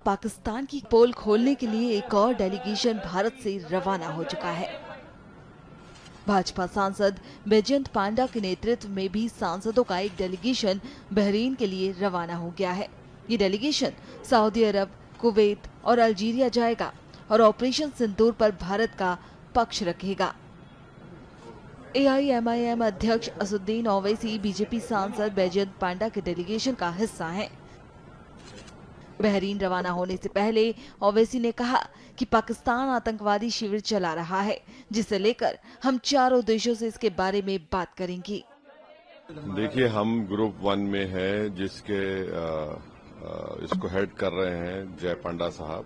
पाकिस्तान की पोल खोलने के लिए एक और डेलीगेशन भारत से रवाना हो चुका है। भाजपा सांसद बैजयंत पांडा के नेतृत्व में भी सांसदों का एक डेलीगेशन बहरीन के लिए रवाना हो गया है। ये डेलीगेशन सऊदी अरब, कुवैत और अल्जीरिया जाएगा और ऑपरेशन सिंदूर पर भारत का पक्ष रखेगा। AIMIM अध्यक्ष असुद्दीन ओवैसी बीजेपी सांसद बैजयंत पांडा के डेलीगेशन का हिस्सा हैं। बहरीन रवाना होने से पहले ओवैसी ने कहा कि पाकिस्तान आतंकवादी शिविर चला रहा है, जिसे लेकर हम चारों देशों से इसके बारे में बात करेंगे। देखिए, हम ग्रुप 1 में है, जिसके इसको हेड कर रहे हैं जय पांडा साहब।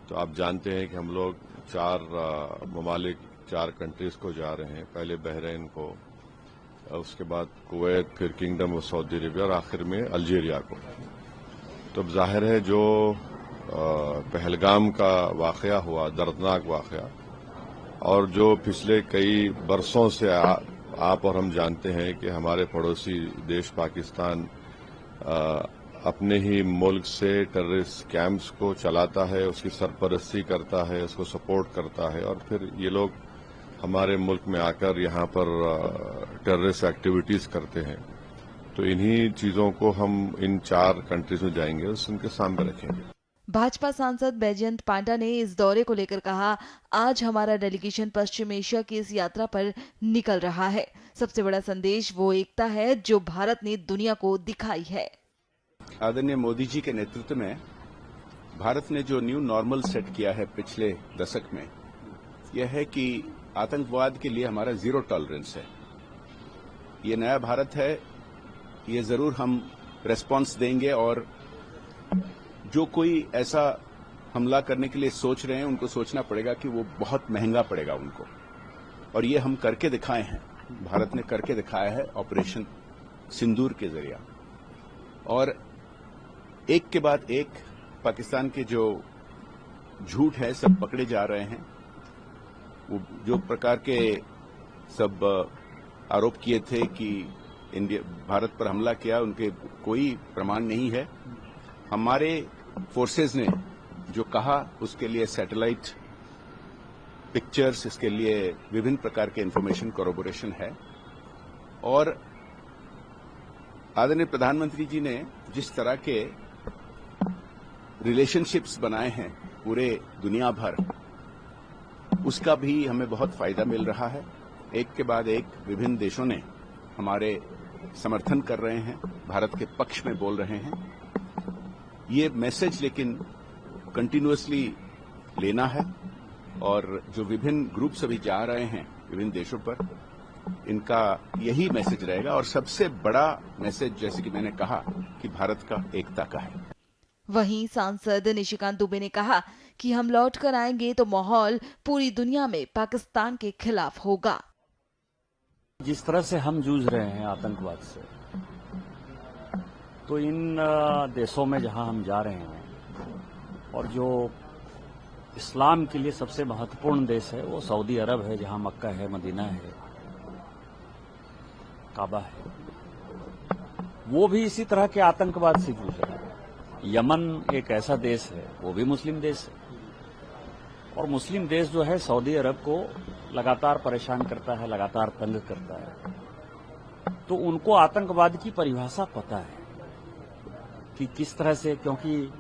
तो आप जानते हैं कि हम लोग 4 ममालिक, 4 कंट्रीज को जा रहे हैं। पहले बहरीन को, उसके बाद कुवैत, फिर किंगडम ऑफ सऊदी अरेबिया और आखिर में अल्जीरिया को। तो जाहिर है जो पहलगाम का वाकया हुआ, दर्दनाक वाकया, और जो पिछले कई बरसों से आप और हम जानते हैं कि हमारे पड़ोसी देश पाकिस्तान अपने ही मुल्क से टेररिस्ट कैंप्स को चलाता है, उसकी सरपरस्ती करता है, उसको सपोर्ट करता है, और फिर ये लोग हमारे मुल्क में आकर यहाँ पर टेररिस्ट एक्टिविटीज करते हैं। तो इन्हीं चीजों को हम इन 4 कंट्रीज में जाएंगे, उनके सामने रखेंगे। भाजपा सांसद बैजयंत पांडा ने इस दौरे को लेकर कहा, आज हमारा डेलीगेशन पश्चिम एशिया की इस यात्रा पर निकल रहा है। सबसे बड़ा संदेश वो एकता है जो भारत ने दुनिया को दिखाई है। आदरणीय मोदी जी के नेतृत्व में भारत ने जो न्यू नॉर्मल सेट किया है पिछले दशक में, यह है कि आतंकवाद के लिए हमारा जीरो टॉलरेंस है। ये नया भारत है, ये जरूर हम रेस्पॉन्स देंगे, और जो कोई ऐसा हमला करने के लिए सोच रहे हैं उनको सोचना पड़ेगा कि वो बहुत महंगा पड़ेगा उनको, और ये हम करके दिखाए हैं। भारत ने करके दिखाया है ऑपरेशन सिंदूर के जरिए, और एक के बाद एक पाकिस्तान के जो झूठ है सब पकड़े जा रहे हैं। वो जो प्रकार के सब आरोप किए थे कि भारत पर हमला किया, उनके कोई प्रमाण नहीं है। हमारे फोर्सेज ने जो कहा उसके लिए सैटेलाइट पिक्चर्स, इसके लिए विभिन्न प्रकार के इंफॉर्मेशन कोरोबोरेशन है, और आदरणीय प्रधानमंत्री जी ने जिस तरह के रिलेशनशिप्स बनाए हैं पूरे दुनिया भर, उसका भी हमें बहुत फायदा मिल रहा है। एक के बाद एक विभिन्न देशों ने हमारे समर्थन कर रहे हैं, भारत के पक्ष में बोल रहे हैं। ये मैसेज लेकिन कंटिन्यूअसली लेना है, और जो विभिन्न ग्रुप्स अभी जा रहे हैं विभिन्न देशों पर, इनका यही मैसेज रहेगा। और सबसे बड़ा मैसेज, जैसे कि मैंने कहा, कि भारत का एकता का है। वहीं सांसद निशिकांत दुबे ने कहा कि हम लौट कर आएंगे तो माहौल पूरी दुनिया में पाकिस्तान के खिलाफ होगा। जिस तरह से हम जूझ रहे हैं आतंकवाद से, तो इन देशों में जहां हम जा रहे हैं, और जो इस्लाम के लिए सबसे महत्वपूर्ण देश है वो सऊदी अरब है, जहां मक्का है, मदीना है, काबा है, वो भी इसी तरह के आतंकवाद से जूझ रहा है। यमन एक ऐसा देश है, वो भी मुस्लिम देश है, और मुस्लिम देश जो है सऊदी अरब को लगातार परेशान करता है, लगातार तंग करता है। तो उनको आतंकवाद की परिभाषा पता है कि किस तरह से, क्योंकि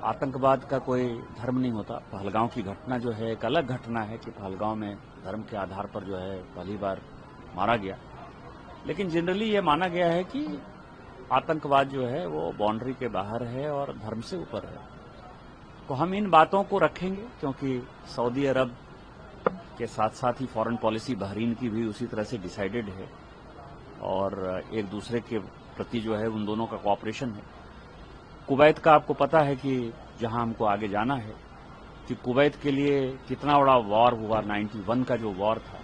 आतंकवाद का कोई धर्म नहीं होता। पहलगांव की घटना जो है एक अलग घटना है कि पहलगांव में धर्म के आधार पर जो है पहली बार मारा गया, लेकिन जनरली ये माना गया है कि आतंकवाद जो है वो बाउंड्री के बाहर है और धर्म से ऊपर है। तो हम इन बातों को रखेंगे, क्योंकि सऊदी अरब के साथ साथ ही फॉरेन पॉलिसी बहरीन की भी उसी तरह से डिसाइडेड है, और एक दूसरे के प्रति जो है उन दोनों का कोऑपरेशन है। कुवैत का आपको पता है कि जहां हमको आगे जाना है, कि कुवैत के लिए कितना बड़ा वॉर हुआ। 91 का जो वॉर था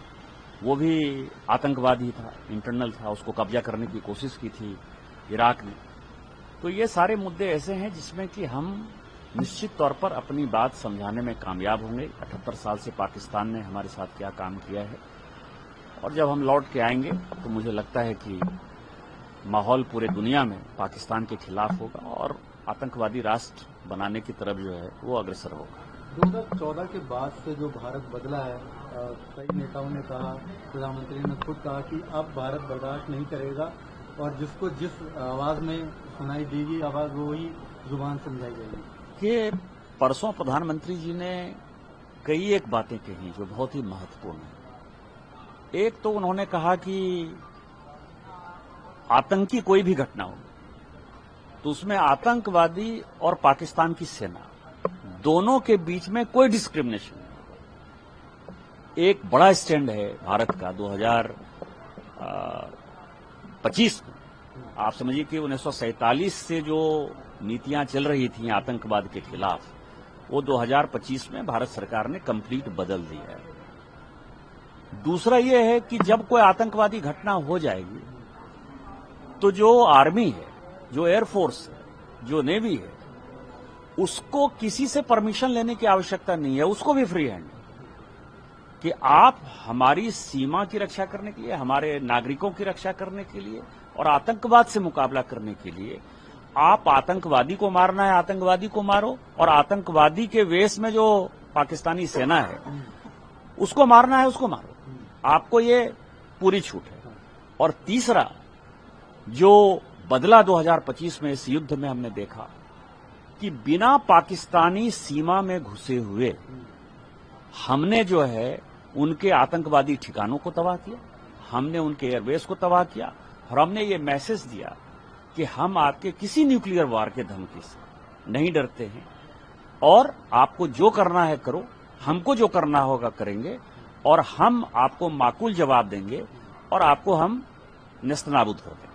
वो भी आतंकवादी था, इंटरनल था, उसको कब्जा करने की कोशिश की थी इराक ने। तो ये सारे मुद्दे ऐसे हैं जिसमें कि हम निश्चित तौर पर अपनी बात समझाने में कामयाब होंगे। 78 साल से पाकिस्तान ने हमारे साथ क्या काम किया है, और जब हम लौट के आएंगे तो मुझे लगता है कि माहौल पूरे दुनिया में पाकिस्तान के खिलाफ होगा, और आतंकवादी राष्ट्र बनाने की तरफ जो है वो अग्रसर होगा। 2014 के बाद से जो भारत बदला है, कई नेताओं ने कहा, प्रधानमंत्री ने खुद कहा कि अब भारत बर्दाश्त नहीं करेगा और जिसको जिस आवाज में सुनाई देगी आवाज वो ही जुबान समझाई जाएगी। ये परसों प्रधानमंत्री जी ने कई एक बातें कही जो बहुत ही महत्वपूर्ण है। एक तो उन्होंने कहा कि आतंकी कोई भी घटना हो तो उसमें आतंकवादी और पाकिस्तान की सेना दोनों के बीच में कोई डिस्क्रिमिनेशन नहीं। एक बड़ा स्टैंड है भारत का 2025 में। आप समझिए कि 1947 से जो नीतियां चल रही थी आतंकवाद के खिलाफ, वो 2025 में भारत सरकार ने कंप्लीट बदल दी है। दूसरा ये है कि जब कोई आतंकवादी घटना हो जाएगी तो जो आर्मी है, जो एयरफोर्स है, जो नेवी है, उसको किसी से परमिशन लेने की आवश्यकता नहीं है। उसको भी फ्री हैंड कि आप हमारी सीमा की रक्षा करने के लिए, हमारे नागरिकों की रक्षा करने के लिए और आतंकवाद से मुकाबला करने के लिए आप आतंकवादी को मारना है, आतंकवादी को मारो, और आतंकवादी के वेश में जो पाकिस्तानी सेना है उसको मारना है, उसको मारो। आपको ये पूरी छूट है। और तीसरा जो बदला 2025 में इस युद्ध में हमने देखा कि बिना पाकिस्तानी सीमा में घुसे हुए हमने जो है उनके आतंकवादी ठिकानों को तबाह किया, हमने उनके एयरबेस को तबाह किया और हमने ये मैसेज दिया कि हम आपके किसी न्यूक्लियर वार के धमकी से नहीं डरते हैं और आपको जो करना है करो, हमको जो करना होगा करेंगे और हम आपको माकूल जवाब देंगे और आपको हम नेस्तनाबूद कर देंगे।